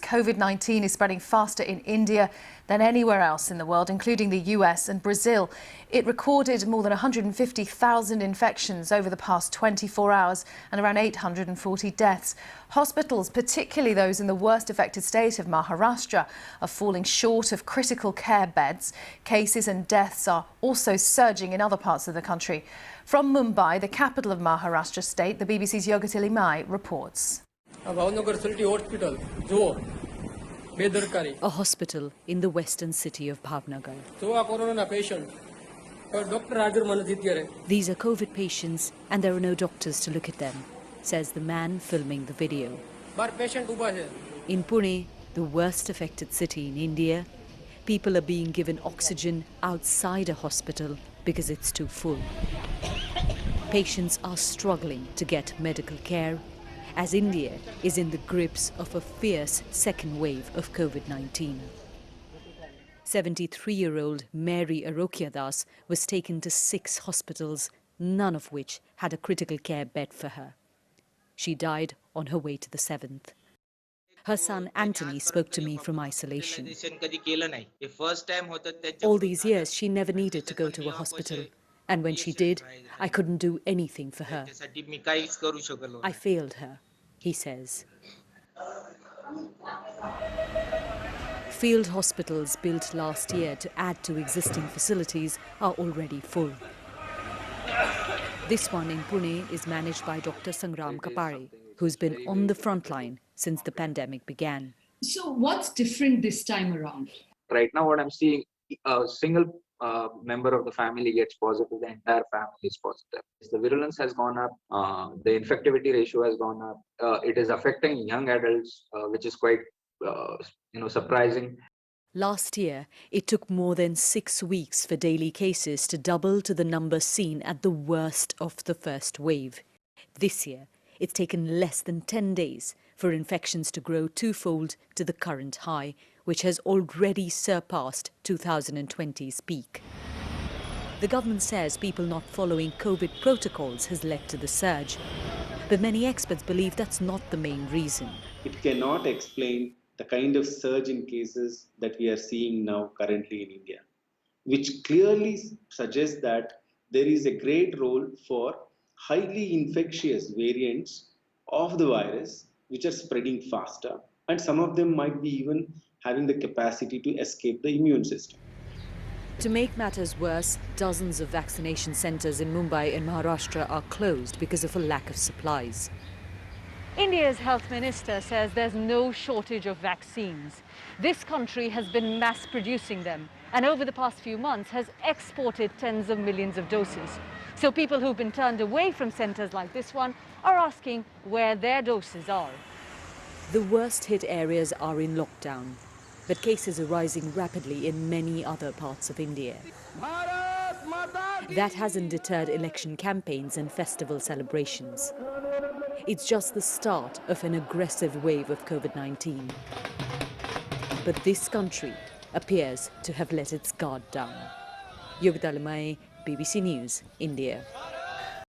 COVID-19 is spreading faster in India than anywhere else in the world, including the US and Brazil. It recorded more than 150,000 infections over the past 24 hours and around 840 deaths. Hospitals, particularly those in the worst affected state of Maharashtra, are falling short of critical care beds. Cases and deaths are also surging in other parts of the country. From Mumbai, the capital of Maharashtra state, the BBC's Yogatil Imai reports. A hospital in the western city of Bhavnagar. These are COVID patients and there are no doctors to look at them, says the man filming the video. In Pune, the worst affected city in India, people are being given oxygen outside a hospital because it's too full. Patients are struggling to get medical care as India is in the grips of a fierce second wave of COVID-19. 73-year-old Mary Arokia Das was taken to 6 hospitals, none of which had a critical care bed for her. She died on her way to the 7th. Her son Anthony spoke to me from isolation. All these years, she never needed to go to a hospital. And when she did, I couldn't do anything for her. I failed her, he says. Field hospitals built last year to add to existing facilities are already full. This one in Pune is managed by Dr. Sangram Kapare, who's been on the front line since the pandemic began. So what's different this time around? Right now what I'm seeing, a single member of the family gets positive, the entire family is positive. The virulence has gone up, the infectivity ratio has gone up. It is affecting young adults, which is quite surprising. Last year, it took more than 6 weeks for daily cases to double to the number seen at the worst of the first wave. This year, it's taken less than 10 days for infections to grow twofold to the current high, which has already surpassed 2020's peak. The government says people not following COVID protocols has led to the surge, but many experts believe that's not the main reason. It cannot explain the kind of surge in cases that we are seeing now currently in India, which clearly suggests that there is a great role for highly infectious variants of the virus which are spreading faster, and some of them might be even having the capacity to escape the immune system. To make matters worse, dozens of vaccination centres in Mumbai and Maharashtra are closed because of a lack of supplies. India's health minister says there's no shortage of vaccines. This country has been mass producing them and over the past few months has exported tens of millions of doses. So people who've been turned away from centres like this one are asking where their doses are. The worst hit areas are in lockdown, but cases are rising rapidly in many other parts of India. That hasn't deterred election campaigns and festival celebrations. It's just the start of an aggressive wave of COVID-19. But this country appears to have let its guard down. Yogital Imai, BBC News, India.